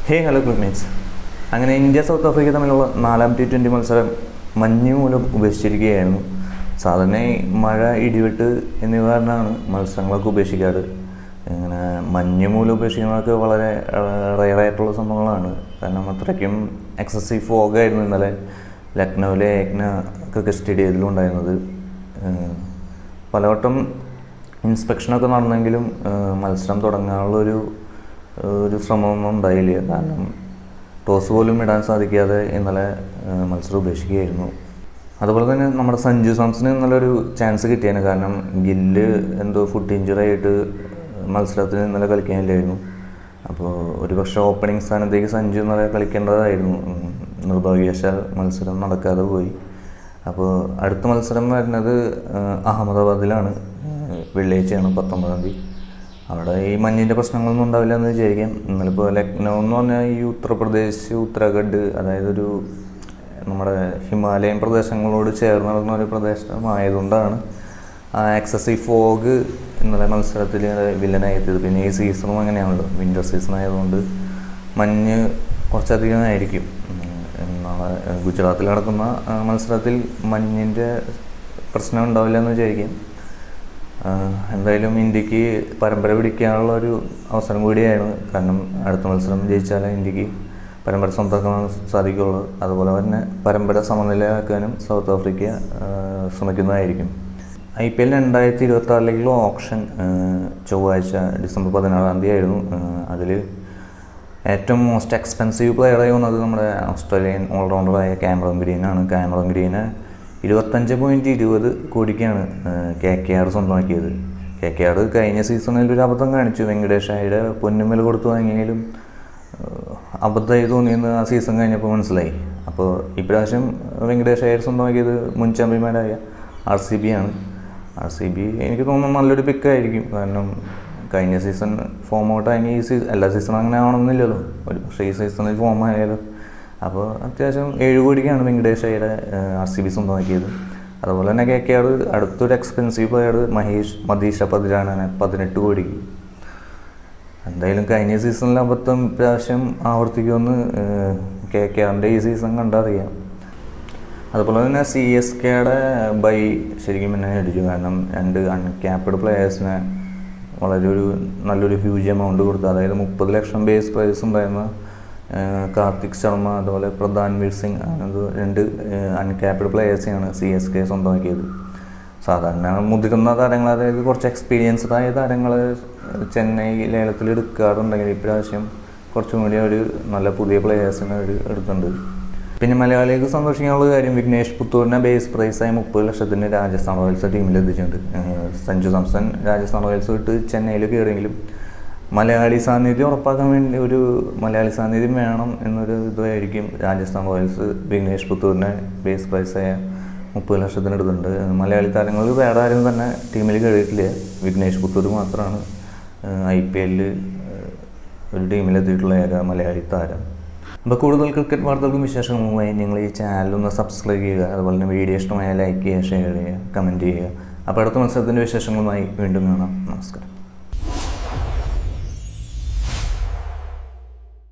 Hello ക്ലിപ്മേറ്റ്സ്. അങ്ങനെ India south Africa തമ്മിലുള്ള 4ാം T20 മത്സരം മഞ്ഞ് മൂലം ഉപേക്ഷിച്ചിരിക്കുകയായിരുന്നു. സാധാരണ മഴ, ഇടിവെട്ട് എന്നിവ കാരണമാണ് മത്സരങ്ങളൊക്കെ ഉപേക്ഷിക്കാറ്. ഇങ്ങനെ മഞ്ഞ് മൂലം ഉപേക്ഷിക്കുന്നതൊക്കെ വളരെ റയറായിട്ടുള്ള സംഭവങ്ങളാണ്. കാരണം അത്രയ്ക്കും എക്സസീവ് ഫോഗായിരുന്നു ഇന്നലെ ലക്നൗവിലെ ഏക്ന ക്രിക്കറ്റ് സ്റ്റേഡിയത്തിലും ഉണ്ടായിരുന്നത്. പലവട്ടം ഇൻസ്പെക്ഷനൊക്കെ നടന്നെങ്കിലും മത്സരം തുടങ്ങാനുള്ളൊരു ശ്രമമൊന്നും ഉണ്ടായില്ല. കാരണം ടോസ് പോലും ഇടാൻ സാധിക്കാതെ ഇന്നലെ മത്സരം ഉപേക്ഷിക്കുകയായിരുന്നു. അതുപോലെ തന്നെ നമ്മുടെ സഞ്ജു സാംസന് ഇന്നലെ ചാൻസ് കിട്ടിയാണ്. കാരണം ഗില്ല് എന്തോ ഫുഡ് ഇഞ്ചുറി ആയിട്ട് മത്സരത്തിന് ഇന്നലെ കളിക്കാനില്ലായിരുന്നു. അപ്പോൾ ഒരുപക്ഷെ ഓപ്പണിംഗ് സ്ഥാനത്തേക്ക് സഞ്ജു ഇന്നലെ കളിക്കേണ്ടതായിരുന്നു. നിർഭാഗ്യവശാൽ മത്സരം നടക്കാതെ പോയി. അപ്പോൾ അടുത്ത മത്സരം വരുന്നത് അഹമ്മദാബാദിലാണ്. വെള്ളിയാഴ്ചയാണ് 19-ാം തീയതി. അവിടെ ഈ മഞ്ഞിൻ്റെ പ്രശ്നങ്ങളൊന്നും ഉണ്ടാവില്ല എന്ന് വിചാരിക്കാം. ഇന്നലിപ്പോൾ ലക്നൗ എന്ന് പറഞ്ഞാൽ ഈ ഉത്തർപ്രദേശ്, ഉത്തരാഖണ്ഡ്, അതായത് നമ്മുടെ ഹിമാലയൻ പ്രദേശങ്ങളോട് ചേർന്ന് നടക്കുന്ന ഒരു പ്രദേശമായതുകൊണ്ടാണ് ആ എക്സസീവ് ഫോഗ് ഇന്നലെ മത്സരത്തിൽ വില്ലനായി എത്തിയത്. പിന്നെ ഈ സീസണും അങ്ങനെയാണല്ലോ, വിൻ്റർ സീസൺ ആയതുകൊണ്ട് മഞ്ഞ് കുറച്ചധികം ആയിരിക്കും. നാളെ ഗുജറാത്തിൽ നടക്കുന്ന മത്സരത്തിൽ മഞ്ഞിൻ്റെ പ്രശ്നം ഉണ്ടാവില്ല എന്ന് വിചാരിക്കാം. എന്തായാലും ഇന്ത്യക്ക് പരമ്പര പിടിക്കാനുള്ള ഒരു അവസരം കൂടിയാണ്. കാരണം അടുത്ത മത്സരം ജയിച്ചാലേ ഇന്ത്യക്ക് പരമ്പര സ്വന്തമാക്കാൻ സാധിക്കുകയുള്ളൂ. അതുപോലെ തന്നെ പരമ്പര സമനിലയാക്കാനും സൗത്ത് ആഫ്രിക്ക ശ്രമിക്കുന്നതായിരിക്കും. IPL 2026 ഓപ്ഷൻ ചൊവ്വാഴ്ച ഡിസംബർ 16-ാം തീയതി ആയിരുന്നു. അതിൽ ഏറ്റവും മോസ്റ്റ് എക്സ്പെൻസീവ് പ്ലെയറായി വന്നത് നമ്മുടെ ഓസ്ട്രേലിയൻ ഓൾറൗണ്ടറായ കാമറോൺ ഗ്രീനാണ്. കാമറോൺ ഗ്രീന് 25.20 കോടിക്കാണ് KKR സ്വന്തമാക്കിയത്. KKR കഴിഞ്ഞ സീസണിൽ ഒരു അബദ്ധം കാണിച്ചു. വെങ്കടേഷ് അയ്യരുടെ പൊന്നുമേൽ കൊടുത്തു വാങ്ങിയെങ്കിലും അബദ്ധമായി തോന്നിയെന്ന് ആ സീസൺ കഴിഞ്ഞപ്പോൾ മനസ്സിലായി. അപ്പോൾ ഇപ്രാവശ്യം വെങ്കടേഷ് അയ്യർ സ്വന്തമാക്കിയത് മുൻ ചാമ്പ്യന്മാരായ RCB ആണ്. RCB എനിക്ക് തോന്നുന്നു നല്ലൊരു പിക്കായിരിക്കും. കാരണം കഴിഞ്ഞ സീസൺ ഫോം ഔട്ടായെങ്കിൽ എല്ലാ സീസണും അങ്ങനെ ആവണമെന്നില്ലല്ലോ. ഒരു പക്ഷേ ഈ സീസണിൽ ഫോം ആയാലും. അപ്പോൾ അത്യാവശ്യം 7 കോടിക്കാണ് വെങ്കടേഷ് അയ്യരെ RCB സ്വന്തമാക്കിയത്. അതുപോലെ തന്നെ KKR അടുത്തൊരു എക്സ്പെൻസീവ് പ്ലെയർ മതീഷ പതിരാണനെ 18 കോടിക്ക്. എന്തായാലും കഴിഞ്ഞ സീസണിലെ അബദ്ധം ഇപ്രാവശ്യം ആവർത്തിക്കുമെന്ന് KKRൻ്റെ ഈ സീസൺ കണ്ടറിയാം. അതുപോലെ തന്നെ CSKയുടെ ബൈ ശരിക്കും പിന്നെ അടിച്ചു. കാരണം 2 അൺക്യാപ്ഡ് പ്ലെയേഴ്സിനെ വളരെ നല്ലൊരു ഹ്യൂജ് എമൗണ്ട് കൊടുത്തു. അതായത് 30 ലക്ഷം ബേസ് പ്രൈസ് ഉണ്ടായിരുന്ന കാർത്തിക് ശർമ്മ, അതുപോലെ പ്രധാൻവീർ സിംഗ്, അങ്ങനത്തെ 2 അൺക്യാപ്ഡ് പ്ലെയേഴ്സിനാണ് CSK സ്വന്തമാക്കിയത്. സാധാരണ മുതിർന്ന താരങ്ങൾ, അതായത് കുറച്ച് എക്സ്പീരിയൻസ്ഡ് ആയ താരങ്ങൾ ചെന്നൈ ലേലത്തിൽ എടുക്കാറുണ്ടെങ്കിൽ ഇപ്രാവശ്യം കുറച്ചും കൂടി ഒരു നല്ല പുതിയ പ്ലെയേഴ്സിനെ എടുക്കുന്നുണ്ട്. പിന്നെ മലയാളികൾക്ക് സന്തോഷിക്കാനുള്ള കാര്യം, വിഘ്നേഷ് പുത്തൂരിനെ ബേസ് പ്രൈസായി 30 ലക്ഷത്തിന് രാജസ്ഥാൻ റോയൽസ് ടീമിൽ എത്തിച്ചിട്ടുണ്ട്. സഞ്ജു സാംസൺ രാജസ്ഥാൻ റോയൽസ് വിട്ട് ചെന്നൈയിൽ കയറിയെങ്കിലും മലയാളി സാന്നിധ്യം ഉറപ്പാക്കാൻ വേണ്ടി ഒരു മലയാളി സാന്നിധ്യം വേണം എന്നൊരു ഇതായിരിക്കും രാജസ്ഥാൻ റോയൽസ് വിഘ്നേഷ് പുത്തൂരിനെ ബേസ് പ്രൈസായ 30 ലക്ഷത്തിന് എടുത്തിട്ടുണ്ട്. മലയാളി താരങ്ങൾ വേറെ ആരും തന്നെ ടീമിൽ കയറിയിട്ടില്ല. വിഘ്നേഷ് പുത്തൂർ മാത്രമാണ് IPL ഒരു ടീമിലെത്തിയിട്ടുള്ള ഏക മലയാളി താരം. അപ്പോൾ കൂടുതൽ ക്രിക്കറ്റ് വാർത്തകൾക്കും വിശേഷങ്ങളുമായി നിങ്ങൾ ഈ ചാനലൊന്ന് സബ്സ്ക്രൈബ് ചെയ്യുക. അതുപോലെ തന്നെ വീഡിയോ ഇഷ്ടമായ ലൈക്ക് ചെയ്യുക, ഷെയർ ചെയ്യുക, കമൻറ്റ് ചെയ്യുക. അപ്പോൾ അടുത്ത മത്സരത്തിൻ്റെ വിശേഷങ്ങളുമായി വീണ്ടും കാണാം. നമസ്കാരം.